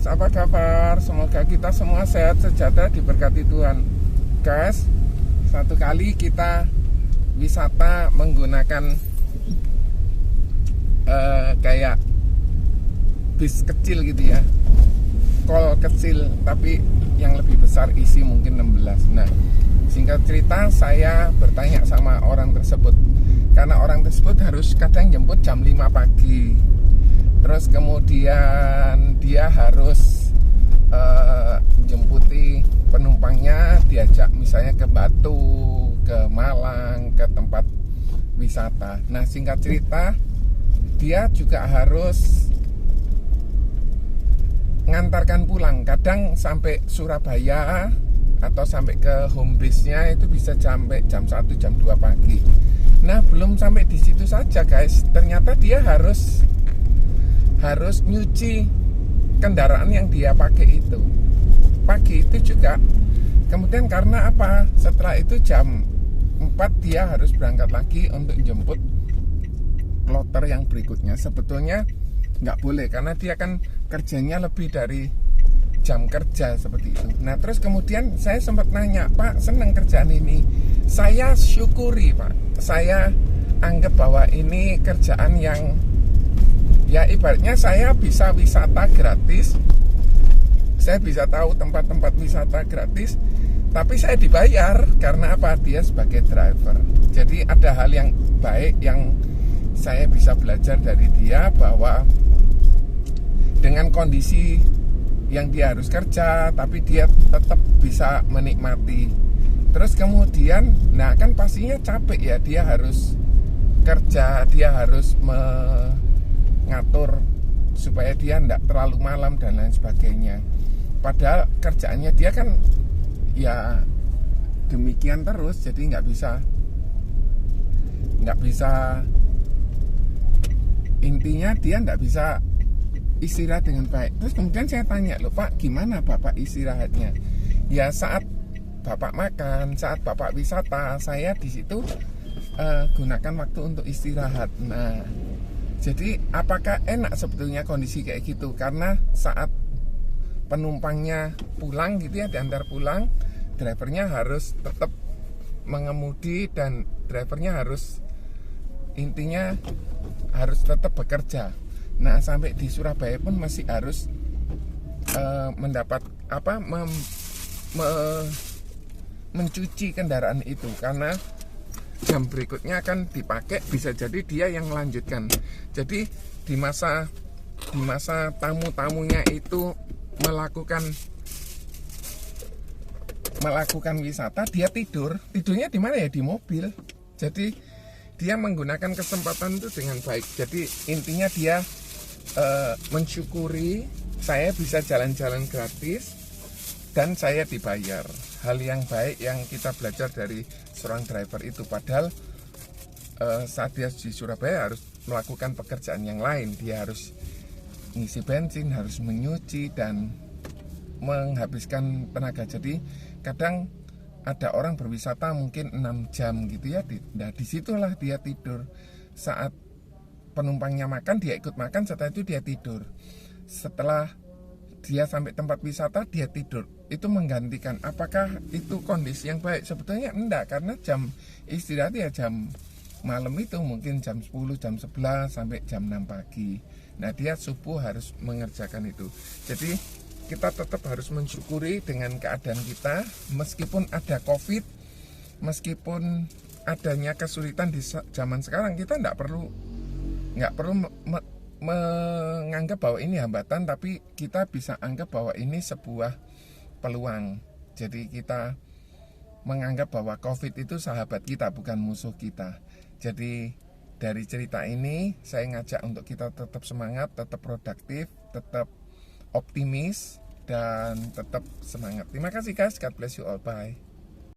guys, apa kabar? Semoga kita semua sehat sejahtera diberkati Tuhan. Guys, satu kali kita wisata menggunakan kayak bis kecil gitu ya, kol kecil tapi yang lebih besar, isi mungkin 16. Nah, singkat cerita saya bertanya sama orang tersebut, karena orang tersebut harus kadang jemput jam 5 pagi. Terus kemudian dia harus jemputi penumpangnya, diajak misalnya ke Batu, ke Malang, ke tempat wisata. Nah, singkat cerita dia juga harus ngantarkan pulang, kadang sampai Surabaya atau sampai ke home base-nya itu bisa sampai jam 1, jam 2 pagi. Nah, belum sampai di situ saja guys, ternyata dia harus nyuci kendaraan yang dia pakai itu pagi itu juga. Kemudian karena apa, setelah itu jam 4 dia harus berangkat lagi untuk jemput kloter yang berikutnya. Sebetulnya nggak boleh karena dia kan kerjanya lebih dari jam kerja seperti itu. Nah, terus kemudian saya sempat nanya, Pak, seneng kerjaan ini? Saya syukuri, Pak. Saya anggap bahwa ini kerjaan yang ya ibaratnya saya bisa wisata gratis, saya bisa tahu tempat-tempat wisata gratis, tapi saya dibayar. Karena apa? Dia sebagai driver. Jadi ada hal yang baik yang saya bisa belajar dari dia, bahwa dengan kondisi yang dia harus kerja, tapi dia tetap bisa menikmati. Terus kemudian, nah kan pastinya capek ya, dia harus kerja, dia harus ngatur supaya dia tidak terlalu malam dan lain sebagainya. Padahal kerjaannya dia kan ya demikian terus, jadi nggak bisa, intinya dia nggak bisa istirahat dengan baik. Terus kemudian saya tanya, loh Pak, gimana Bapak istirahatnya? Ya saat Bapak makan, saat Bapak wisata, saya di situ gunakan waktu untuk istirahat. Nah, jadi apakah enak sebetulnya kondisi kayak gitu? Karena saat penumpangnya pulang gitu ya, diantar pulang, drivernya harus tetap mengemudi dan drivernya harus, intinya harus tetap bekerja. Nah, sampai di Surabaya pun masih harus mendapat mencuci kendaraan itu, karena jam berikutnya akan dipakai, bisa jadi dia yang melanjutkan. Jadi di masa tamu-tamunya itu melakukan wisata, dia tidurnya di mana ya? Di mobil. Jadi dia menggunakan kesempatan itu dengan baik. Jadi intinya dia mensyukuri saya bisa jalan-jalan gratis dan saya dibayar. Hal yang baik yang kita belajar dari seorang driver itu. Padahal saat dia di Surabaya harus melakukan pekerjaan yang lain. Dia harus ngisi bensin, harus menyuci dan menghabiskan tenaga. Jadi kadang ada orang berwisata mungkin 6 jam gitu ya. Nah, disitulah dia tidur. Saat penumpangnya makan, dia ikut makan, setelah itu dia tidur. Setelah dia sampai tempat wisata, dia tidur. Itu menggantikan. Apakah itu kondisi yang baik? Sebetulnya enggak, karena jam istirahat ya jam malam itu mungkin jam 10, jam 11 sampai jam 6 pagi. Nah, dia subuh harus mengerjakan itu. Jadi kita tetap harus mensyukuri dengan keadaan kita, meskipun ada COVID, meskipun adanya kesulitan di zaman sekarang, kita nggak perlu menganggap bahwa ini hambatan, tapi kita bisa anggap bahwa ini sebuah peluang. Jadi kita menganggap bahwa COVID itu sahabat kita, bukan musuh kita. Jadi dari cerita ini saya ngajak untuk kita tetap semangat, tetap produktif, tetap optimis, dan tetap semangat. Terima kasih guys, God bless you all, bye.